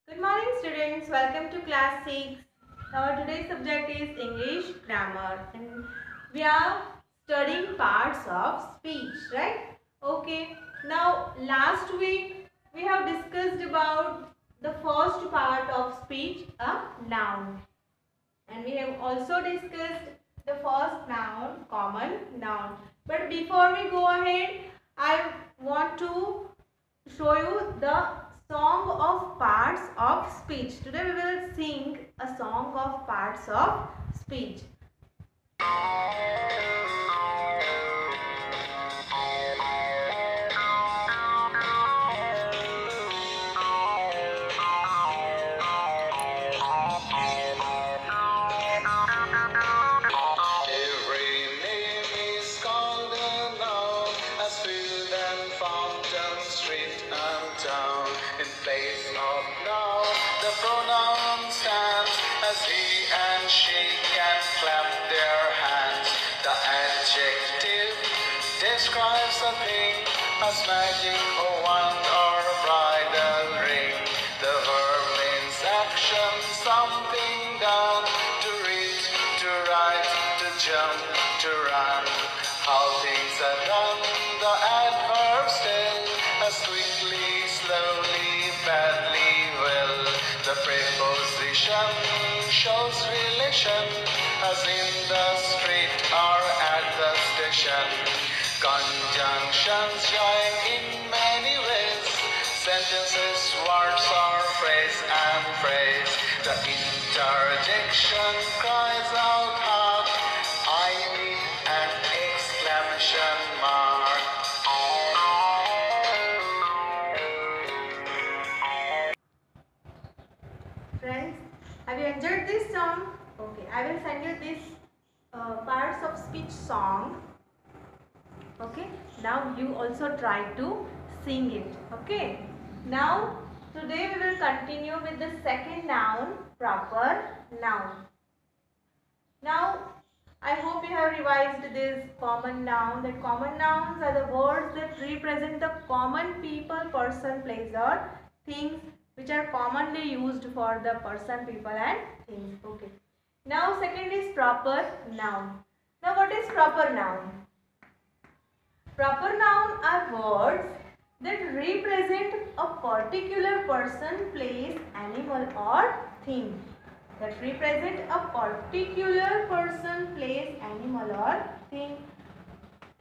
Good morning students, welcome to class 6. Our today's subject is English grammar and we are studying parts of speech, right? Okay, now last week we have discussed about the first part of speech, a noun. And we have also discussed the first noun, common noun. But before we go ahead, I want to show you the song of parts of speech. Today we will sing a song of parts of speech. Describes a thing as magic or wand or a bridal ring. The verb means action, something done. To read, to write, to jump, to run. How things are done. The adverbs tell as quickly, slowly, badly, well. The preposition shows relation, as in the street or at the station. Conjunctions join in many ways. Sentences, words, or phrase and phrase. The interjection cries out hard. I need an exclamation mark. Friends, have you enjoyed this song? Okay, I will send you this parts of speech song. Okay, now you also try to sing it. Okay, now today we will continue with the second noun, proper noun. Now I hope you have revised this common noun. That common nouns are the words that represent the common people, person, place or things which are commonly used for the person, people and things. Okay. Now second is proper noun. Now what is proper noun? Proper noun are words that represent a particular person, place, animal or thing. That represent a particular person, place, animal or thing.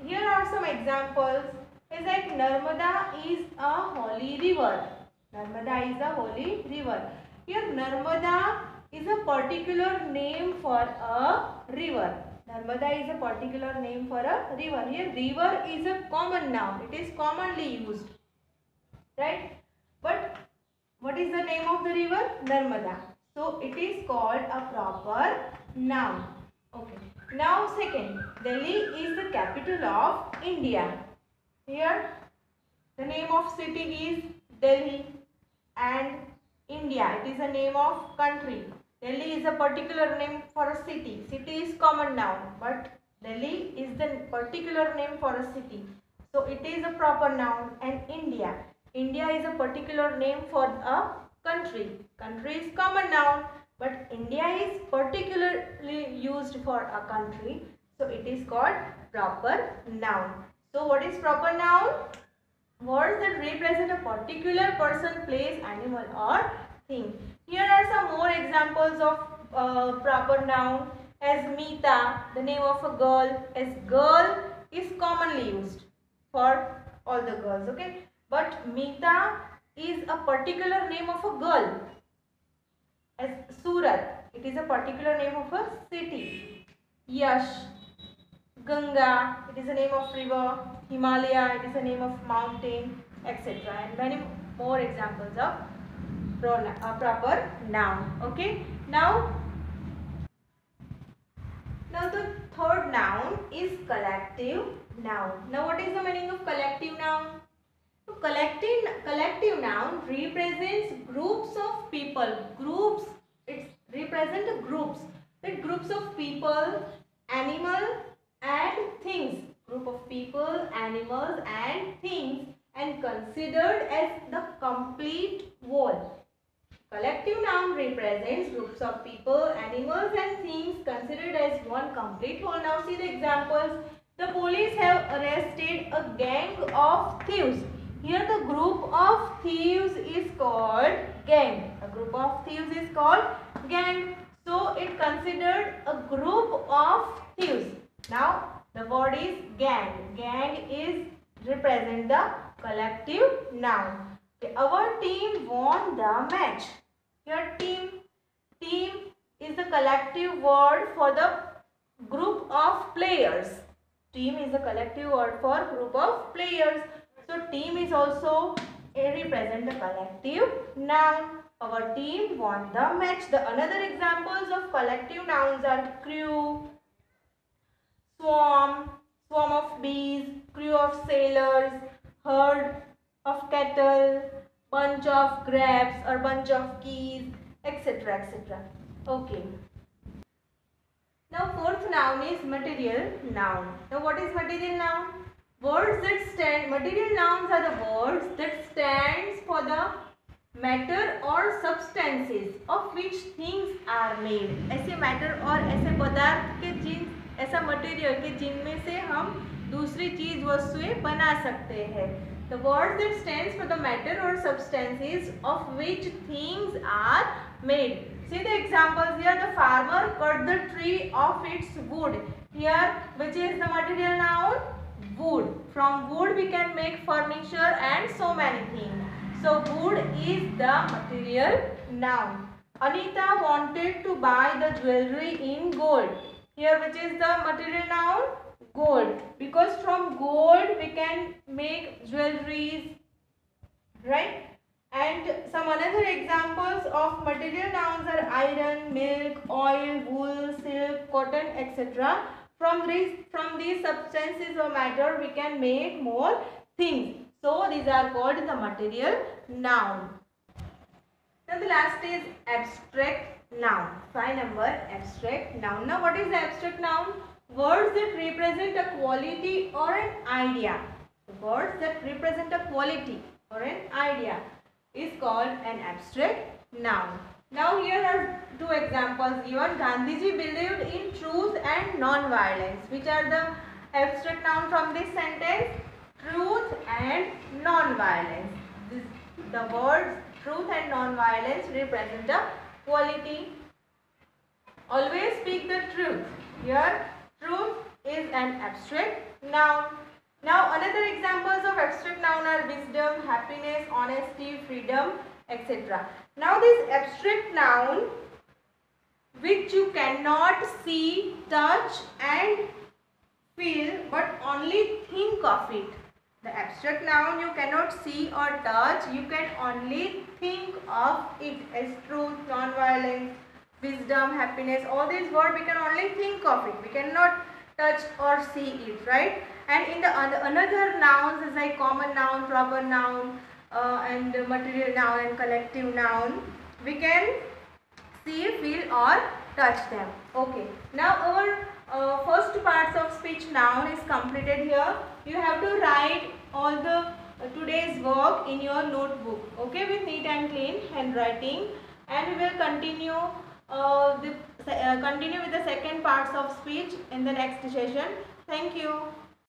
Here are some examples. It's like Narmada is a holy river. Narmada is a holy river. Here Narmada is a particular name for a river. Narmada is a particular name for a river. Here river is a common noun. It is commonly used. Right? But what is the name of the river? Narmada. So it is called a proper noun. Okay. Now second, Delhi is the capital of India. Here the name of city is Delhi and India. It is a name of country. Delhi is a particular name for a city. City is common noun, but Delhi is the particular name for a city. So it is a proper noun. And India. India is a particular name for a country. Country is common noun, but India is particularly used for a country. So it is called proper noun. So what is proper noun? Words that represent a particular person, place, animal or thing. Here are some more examples of proper noun. As Meeta, the name of a girl. As girl is commonly used for all the girls. Okay. But Meeta is a particular name of a girl. As Surat, it is a particular name of a city. Yash, Ganga, it is a name of river. Himalaya, it is a name of mountain, etc. And many more examples of proper noun. Okay. Now the third noun is collective noun. Now what is the meaning of collective noun? So collective noun represents groups of people. Groups, it represents groups. That groups of people, animal and things. Group of people, animals and things, and considered as the complete whole. Collective noun represents groups of people, animals and things considered as one complete whole. Now see the examples. The police have arrested a gang of thieves. Here the group of thieves is called gang. A group of thieves is called gang. So it considered a group of thieves. Now the word is gang. Gang is represent the collective noun. Our team won the match. Here team is the collective word for the group of players. Team is a collective word for group of players. So team is also represent the collective noun. Our team won the match. The another examples of collective nouns are crew, swarm of bees, crew of sailors, herd of cattle, bunch of grapes or bunch of keys, etc. etc. Okay. Now fourth noun is material noun. Now what is material noun? Words that stand, material nouns are the words that stands for the matter or substances of which things are made. ऐसे matter और ऐसे पदार्थ के जिन ऐसा material के जिनमें से हम दूसरी चीज वस्तुएं बना सकते हैं. The word that stands for the matter or substances of which things are made. See the examples here. The farmer cut the tree of its wood. Here which is the material noun? Wood. From wood we can make furniture and so many things. So wood is the material noun. Anita wanted to buy the jewelry in gold. Here which is the material noun? Gold, because from gold we can make jewelries, right? And some another examples of material nouns are iron, milk, oil, wool, silk, cotton, etc. From these substances or matter we can make more things. So these are called the material noun. Then the last is abstract noun. 5 number, abstract noun. Now what is the abstract noun? Words that represent a quality or an idea. Words that represent a quality or an idea is called an abstract noun. Now here are two examples given. Gandhiji believed in truth and non-violence. Which are the abstract noun from this sentence? Truth and non-violence. The words truth and non-violence represent a quality. Always speak the truth. Here truth is an abstract noun. Now another examples of abstract noun are wisdom, happiness, honesty, freedom, etc. Now this abstract noun which you cannot see, touch and feel but only think of it. The abstract noun you cannot see or touch, you can only think of it as truth, non-violence, wisdom, happiness. All these words we can only think of it. We cannot touch or see it, right? And in the another nouns is like common noun, proper noun, and material noun and collective noun. We can see, feel or touch them. Okay. Now our first parts of speech noun is completed here. You have to write all the today's work in your notebook. Okay, with neat and clean handwriting, and we will continue continue with the second parts of speech in the next session. Thank you.